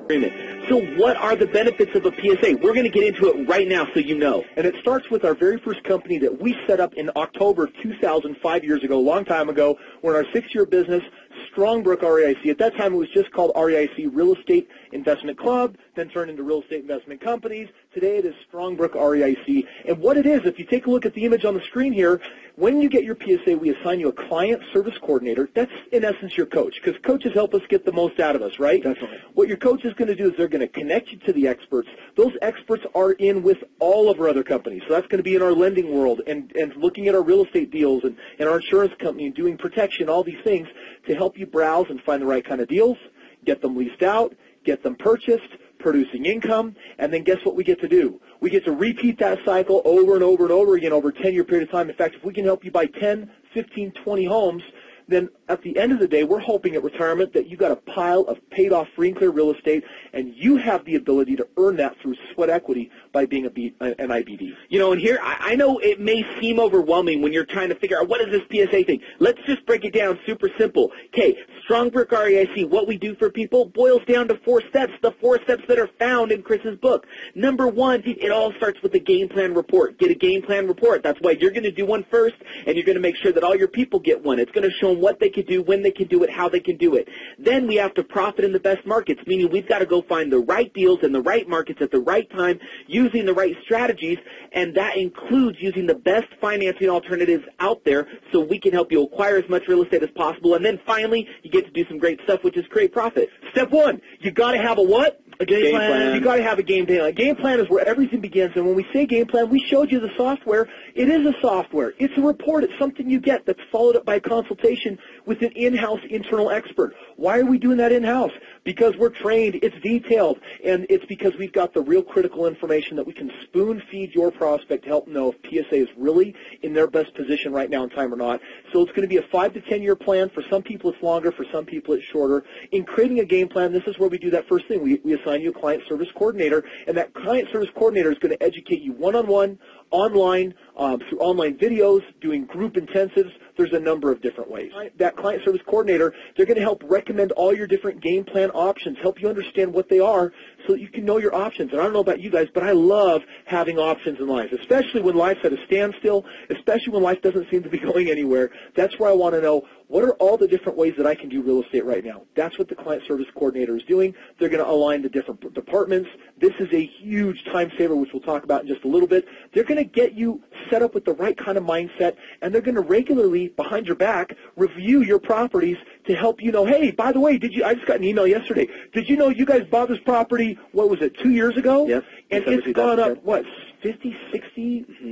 agreement. So what are the benefits of a PSA? We're going to get into it right now so you know. And it starts with our very first company that we set up in October of 2000, 5 years ago, a long time ago. We're in our 6-year business, Strongbrook REIC. At that time, it was just called REIC Real Estate Investment Club, then turned into Real Estate Investment Companies. Today, it is Strongbrook REIC. And what it is, if you take a look at the image on the screen here, when you get your PSA, we assign you a client service coordinator. That's, in essence, your coach, because coaches help us get the most out of us, right? Definitely. What your coach is going to do is they're going to connect you to the experts. Those experts are in with all of our other companies. So that's going to be in our lending world and looking at our real estate deals and our insurance company and doing protection, all these things to help you browse and find the right kind of deals, get them leased out, get them purchased, producing income, and then guess what we get to do? We get to repeat that cycle over and over and over again over a 10-year period of time. In fact, if we can help you buy 10, 15, 20 homes, then at the end of the day, we're hoping at retirement that you got a pile of paid-off free and clear real estate, and you have the ability to earn that through sweat equity by being an IBD. You know, and here, I know it may seem overwhelming when you're trying to figure out what is this PSA thing. Let's just break it down super simple. Okay, Strongbrook REIC, what we do for people boils down to 4 steps, the 4 steps that are found in Chris's book. Number 1, it all starts with a game plan report. Get a game plan report. That's why you're going to do one first, and you're going to make sure that all your people get one. It's going to show them what they can do, when they can do it, how they can do it. Then we have to profit in the best markets, meaning we've got to go find the right deals in the right markets at the right time, using the right strategies, and that includes using the best financing alternatives out there so we can help you acquire as much real estate as possible. And then finally, you get to do some great stuff, which is create profit. Step 1, you got to have a what? A game plan. You got to have a game plan. A game plan is where everything begins. And when we say game plan, we showed you the software. It is a software. It's a report. It's something you get that's followed up by a consultation with an in-house internal expert. Why are we doing that in-house? Because we're trained. It's detailed. And it's because we've got the real critical information that we can spoon-feed your prospect to help them know if PSA is really in their best position right now in time or not. So it's going to be a 5 to 10-year plan. For some people, it's longer. For some people, it's shorter. In creating a game plan, this is where we do that first thing. We assign you a client service coordinator, and that client service coordinator is going to educate you one-on-one, online, through online videos, doing group intensives. There's a number of different ways. That client service coordinator, they're going to help recommend all your different game plan options, help you understand what they are so that you can know your options. And I don't know about you guys, but I love having options in life, especially when life's at a standstill, especially when life doesn't seem to be going anywhere. That's where I want to know, what are all the different ways that I can do real estate right now? That's what the client service coordinator is doing. They're going to align the different departments. This is a huge time saver, which we'll talk about in just a little bit. They're going to get you set up with the right kind of mindset, and they're going to regularly, behind your back, review your properties to help you know, hey, by the way, I just got an email yesterday. Did you know you guys bought this property, what was it, 2 years ago? Yes. And it's gone up, what, $50,000,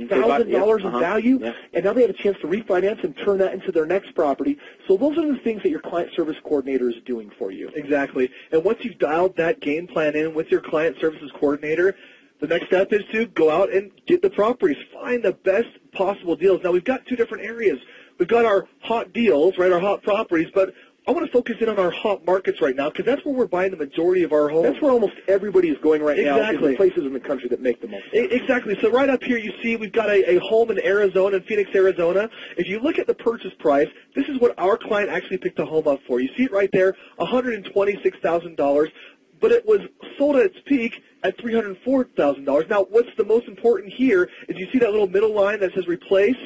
$60,000 in value? Yeah. And now they have a chance to refinance and turn that into their next property. So those are the things that your client service coordinator is doing for you. Exactly. And once you've dialed that game plan in with your client services coordinator, the next step is to go out and get the properties, find the best possible deals. Now, we've got 2 different areas. We've got our hot deals, right, our hot properties, but I want to focus in on our hot markets right now because that's where we're buying the majority of our homes. That's where almost everybody is going right now. Exactly. Is the places in the country that make the most sense. Exactly. So right up here you see we've got a home in Arizona, in Phoenix, Arizona. If you look at the purchase price, this is what our client actually picked the home up for. You see it right there, $126,000, but it was sold at its peak at $304,000. Now, what's the most important here is you see that little middle line that says replace,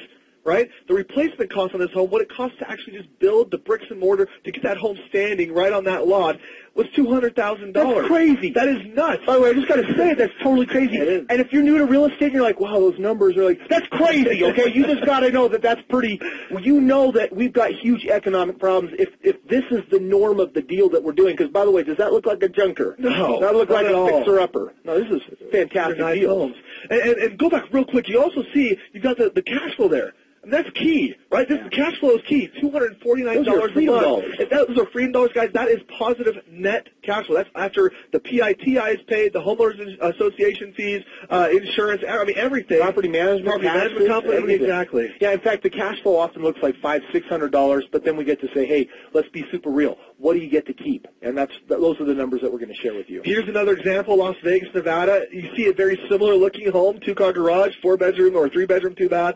right? The replacement cost on this home, what it costs to actually just build the bricks and mortar to get that home standing right on that lot, was $200,000. That's crazy. That is nuts. By the way, I just got to say, that's totally crazy. It is. And if you're new to real estate, you're like, wow, those numbers are like, that's crazy, okay? You just got to know that that's pretty, well, you know that we've got huge economic problems if this is the norm of the deal that we're doing. Because, by the way, does that look like a junker? No. Does that look not like at a all. fixer-upper? No, this is fantastic Nice deal. homes. And go back real quick. You also see you've got the cash flow there. And that's key, right? This cash flow is key. $249 Those are a freedom month. dollars. And those are freedom dollars, guys. That is positive net cash flow. That's after the PITI is paid, the homeowners association fees, insurance, I mean everything. Property management, management company, everything. exactly. Yeah, in fact, the cash flow often looks like $500-600, but then we get to say, hey, let's be super real. What do you get to keep? And those are the numbers that we're going to share with you. Here's another example, Las Vegas, Nevada. You see a very similar looking home, 2-car garage, 4-bedroom or 3-bedroom, 2-bath.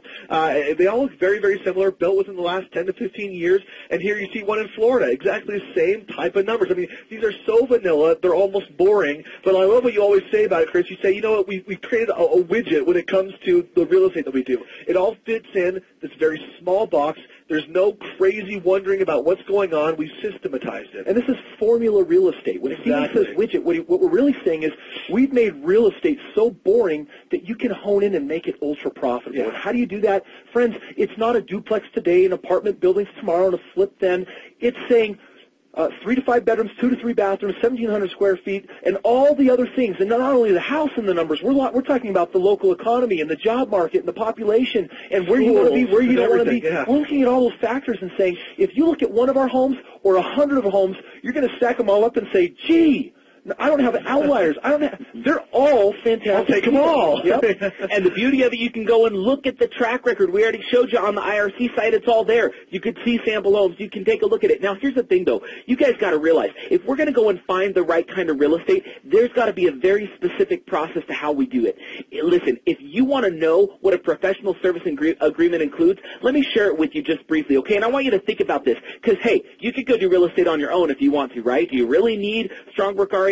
They all all look very, very similar, built within the last 10 to 15 years. And here you see one in Florida, exactly the same type of numbers. I mean, these are so vanilla, they're almost boring. But I love what you always say about it, Chris. You say, you know what, we created a widget when it comes to the real estate that we do. It all fits in this very small box. There's no crazy wondering about what's going on. We've systematized it. And this is formula real estate. When Steve says widget, what we're really saying is we've made real estate so boring that you can hone in and make it ultra profitable. Yeah. And how do you do that? Friends, it's not a duplex today, an apartment building tomorrow, and a flip then. It's saying 3 to 5 bedrooms, 2 to 3 bathrooms, 1,700 square feet, and all the other things. And not only the house and the numbers, we're talking about the local economy and the job market and the population and where you want to be, where you don't want to be. Yeah. We're looking at all those factors and saying, if you look at one of our homes or 100 of homes, you're going to stack them all up and say, gee, I don't have outliers. They're all fantastic. I'll take them all. Yep. And the beauty of it, you can go and look at the track record. We already showed you on the IRC site. It's all there. You could see sample homes. You can take a look at it. Now, here's the thing, though. You guys got to realize, if we're going to go and find the right kind of real estate, there's got to be a very specific process to how we do it. Listen, if you want to know what a professional service agreement includes, let me share it with you just briefly, okay? And I want you to think about this, because, hey, you could go do real estate on your own if you want to, right? Do you really need Strongbrook REIC?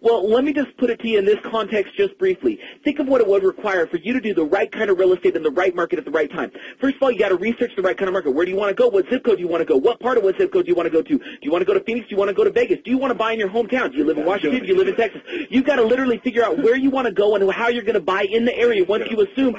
Well, let me just put it to you in this context just briefly. Think of what it would require for you to do the right kind of real estate in the right market at the right time. First of all, you got to research the right kind of market. Where do you want to go? What zip code do you want to go? What part of what zip code do you want to go to? Do you want to go to Phoenix? Do you want to go to Vegas? Do you want to buy in your hometown? Do you live in Washington? Do you live in Texas? You've got to literally figure out where you want to go and how you're going to buy in the area. Once you assume,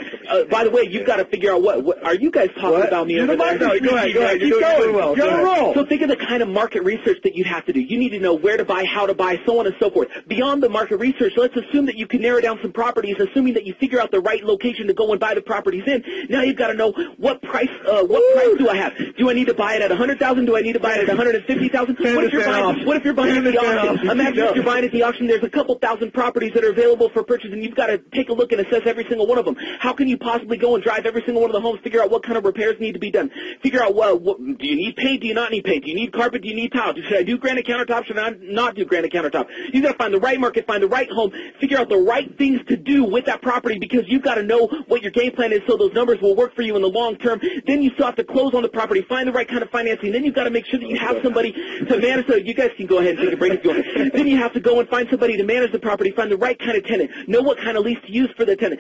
by the way, you've got to figure out what are you guys talking about me over there? No, go ahead. Keep going. Well. Roll. So think of the kind of market research that you'd have to do. You need to know where to buy, how to buy, so on and so forth. Beyond the market research, let's assume that you can narrow down some properties, assuming that you figure out the right location to go and buy the properties in. Now you've got to know what price do I have? Do I need to buy it at $100,000? Do I need to buy it at $150,000? What if you're buying at the auction? Imagine if you're buying at the auction, there's a couple thousand properties that are available for purchase, and you've got to take a look and assess every single one of them. How can you possibly go and drive every single one of the homes, figure out what kind of repairs need to be done, figure out what do you need paint, do you not need paint, do you need carpet, do you need tile, should I do granite countertop, should I not do granite countertop? You've got to find the right market, find the right home, figure out the right things to do with that property, because you've got to know what your game plan is so those numbers will work for you in the long term. Then you still have to close on the property, find the right kind of financing. Then you've got to make sure that you have somebody to manage it. You guys can go ahead and take a break if you want. Then you have to go and find somebody to manage the property, find the right kind of tenant, know what kind of lease to use for the tenant.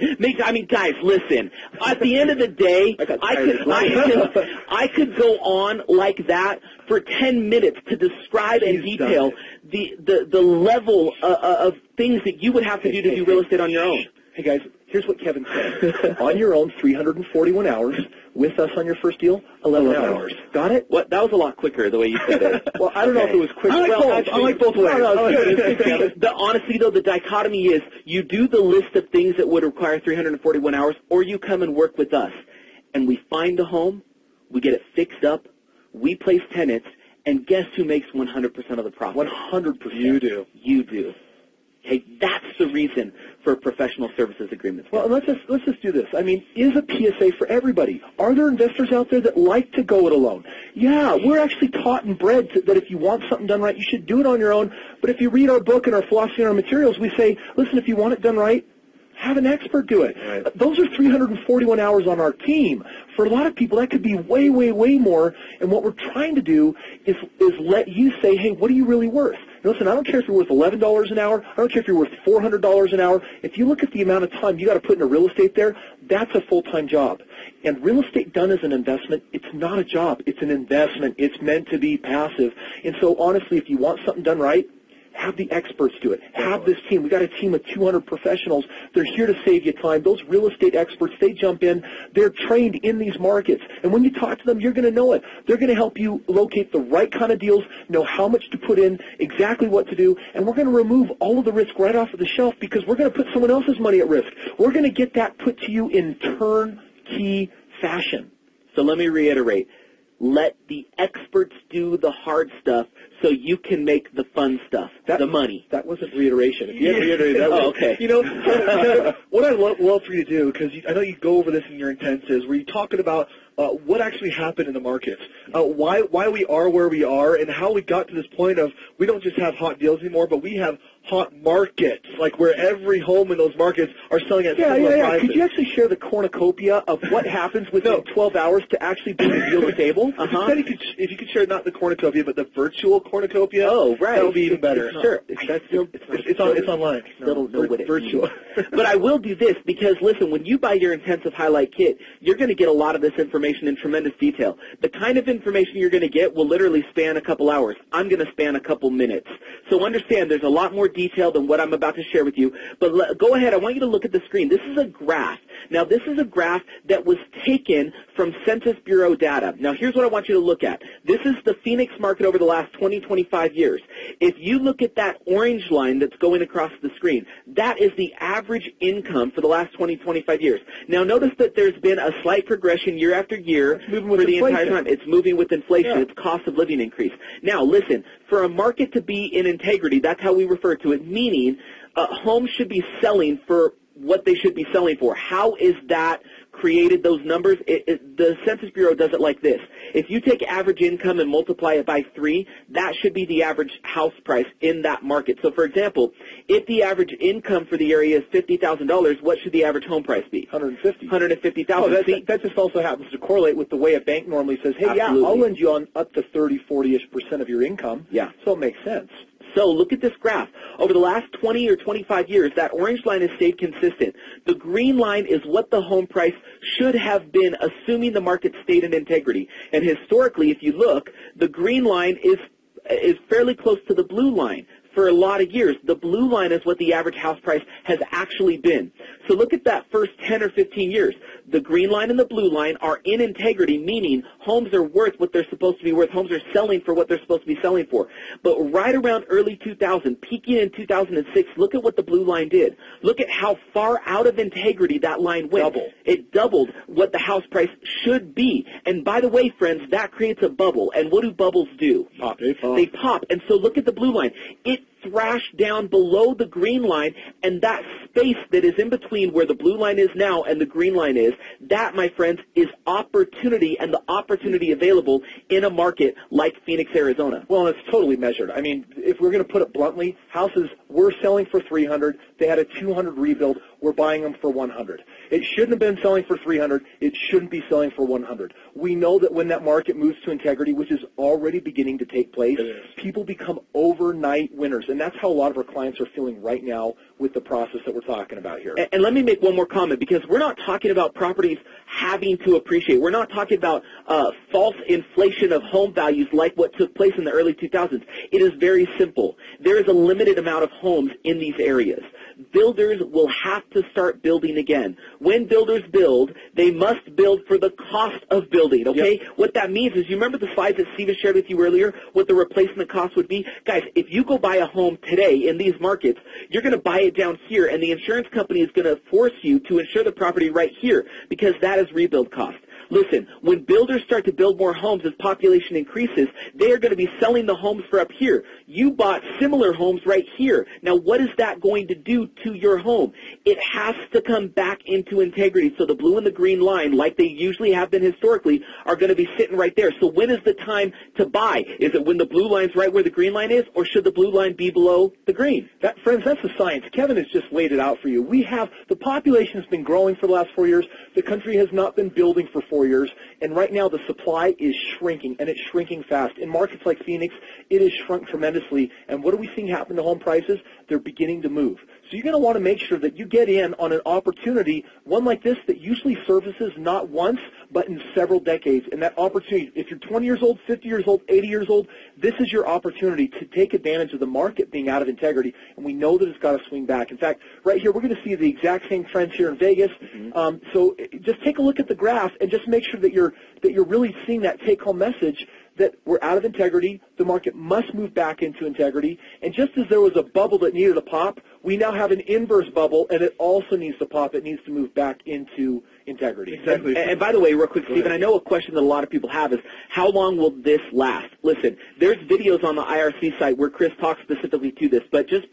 Guys, listen. At the end of the day, I could go on like that for 10 minutes to describe and detail the level of things that you would have to do real estate on your own. Hey, guys, here's what Kevin said. On your own, 341 hours. With us on your first deal, 11 hours. Got it? What? That was a lot quicker the way you said it. Well, I don't know if it was quick. I like both ways. Honestly, though, the dichotomy is you do the list of things that would require 341 hours, or you come and work with us. And we find a home, we get it fixed up, we place tenants, and guess who makes 100% of the profit? 100%. You do. You do. Okay, that's the reason for professional services agreements. Well, let's just do this. I mean, is a PSA for everybody? Are there investors out there that like to go it alone? Yeah, we're actually taught and bred that if you want something done right, you should do it on your own. But if you read our book and our philosophy and our materials, we say, listen, if you want it done right, have an expert do it. Right. Those are 341 hours on our team. For a lot of people, that could be way, way, way more. And what we're trying to do is let you say, hey, what are you really worth? And listen, I don't care if you're worth $11 an hour. I don't care if you're worth $400 an hour. If you look at the amount of time you got to put into real estate there, that's a full-time job. And real estate done as an investment, it's not a job. It's an investment. It's meant to be passive. And so, honestly, if you want something done right, have the experts do it. Have this team. We've got a team of 200 professionals. They're here to save you time. Those real estate experts, they jump in. They're trained in these markets. And when you talk to them, you're going to know it. They're going to help you locate the right kind of deals, know how much to put in, exactly what to do, and we're going to remove all of the risk right off of the shelf because we're going to put someone else's money at risk. We're going to get that put to you in turnkey fashion. So let me reiterate. Let the experts do the hard stuff so you can make the fun stuff, the money. That wasn't reiteration. If you hadn't reiterated that, okay. You know, what I love for you to do, because I know you go over this in your intensives, where you're talking about what actually happened in the market, why we are where we are, and how we got to this point of we don't just have hot deals anymore, but we have hot markets, like where every home in those markets are selling at similar prices. Could you actually share the cornucopia of what happens within 12 hours to actually bring the deal to the table? Instead, if you could share not the cornucopia, but the virtual cornucopia, oh, right. that would be even better. Sure. It's online. Still don't know what it virtual. But I will do this because, listen, when you buy your intensive highlight kit, you're going to get a lot of this information in tremendous detail. The kind of information you're going to get will literally span a couple hours. I'm going to span a couple minutes. So understand there's a lot more detail than what I'm about to share with you. But go ahead. I want you to look at the screen. This is a graph. Now, this is a graph that was taken from Census Bureau data. Now, here's what I want you to look at. This is the Phoenix market over the last 20, 25 years. If you look at that orange line that's going across the screen, that is the average income for the last 20, 25 years. Now, notice that there's been a slight progression year after year for the entire time. It's moving with inflation. Yeah. It's cost of living increase. Now, listen, for a market to be in integrity, that's how we refer to it, meaning homes should be selling for what they should be selling for. How is that created, those numbers? The Census Bureau does it like this. If you take average income and multiply it by 3, that should be the average house price in that market. So, for example, if the average income for the area is $50,000, what should the average home price be? $150,000. Oh, that just also happens to correlate with the way a bank normally says, hey, Absolutely. yeah, I'll lend you on up to 30, 40-ish% of your income. Yeah. So it makes sense. So look at this graph. Over the last 20 or 25 years, that orange line has stayed consistent. The green line is what the home price should have been, assuming the market stayed in integrity. And historically, if you look, the green line is fairly close to the blue line. For a lot of years, the blue line is what the average house price has actually been. So look at that first 10 or 15 years. The green line and the blue line are in integrity, meaning homes are worth what they're supposed to be worth. Homes are selling for what they're supposed to be selling for. But right around early 2000, peaking in 2006, look at what the blue line did. Look at how far out of integrity that line went. It doubled what the house price should be. And by the way, friends, that creates a bubble. And what do bubbles do? They pop. And so look at the blue line. It thrashed down below the green line, and that space that is in between where the blue line is now and the green line is, that, my friends, is opportunity, and the opportunity available in a market like Phoenix, Arizona. Well, it's totally measured. I mean, if we're going to put it bluntly, houses we're selling for $300. They had a $200 rebuild. We're buying them for $100. It shouldn't have been selling for $300. It shouldn't be selling for $100. We know that when that market moves to integrity, which is already beginning to take place, people become overnight winners. And that's how a lot of our clients are feeling right now with the process that we're talking about here. And let me make one more comment, because we're not talking about properties having to appreciate. We're not talking about false inflation of home values like what took place in the early 2000s. It is very simple. There is a limited amount of homes in these areas. Builders will have to start building again. When builders build, they must build for the cost of building, okay? Yep. What that means is, you remember the slides that Steve shared with you earlier, what the replacement cost would be? Guys, if you go buy a home today in these markets, you're going to buy it down here, and the insurance company is going to force you to insure the property right here, because that is rebuild cost. Listen, when builders start to build more homes as population increases, they are going to be selling the homes for up here. You bought similar homes right here. Now, what is that going to do to your home? It has to come back into integrity. So the blue and the green line, like they usually have been historically, are going to be sitting right there. So when is the time to buy? Is it when the blue line's right where the green line is, or should the blue line be below the green? Friends, that's the science. Kevin has just laid it out for you. The population has been growing for the last 4 years. The country has not been building for 4 years, and right now the supply is shrinking, and it's shrinking fast. In markets like Phoenix, it has shrunk tremendously, and what are we seeing happen to home prices? They're beginning to move. So you're going to want to make sure that you get in on an opportunity, one like this, that usually services not once, but in several decades. And that opportunity, if you're 20 years old, 50 years old, 80 years old, this is your opportunity to take advantage of the market being out of integrity, and we know that it's got to swing back. In fact, right here, we're going to see the exact same trends here in Vegas. So just take a look at the graph and just make sure that you're really seeing that take-home message that we're out of integrity, the market must move back into integrity, and just as there was a bubble that needed a pop, we now have an inverse bubble, and it also needs to pop. It needs to move back into integrity. Exactly. And by the way, real quick, Stephen, I know a question that a lot of people have is, how long will this last? Listen, there's videos on the IRC site where Chris talks specifically to this, but just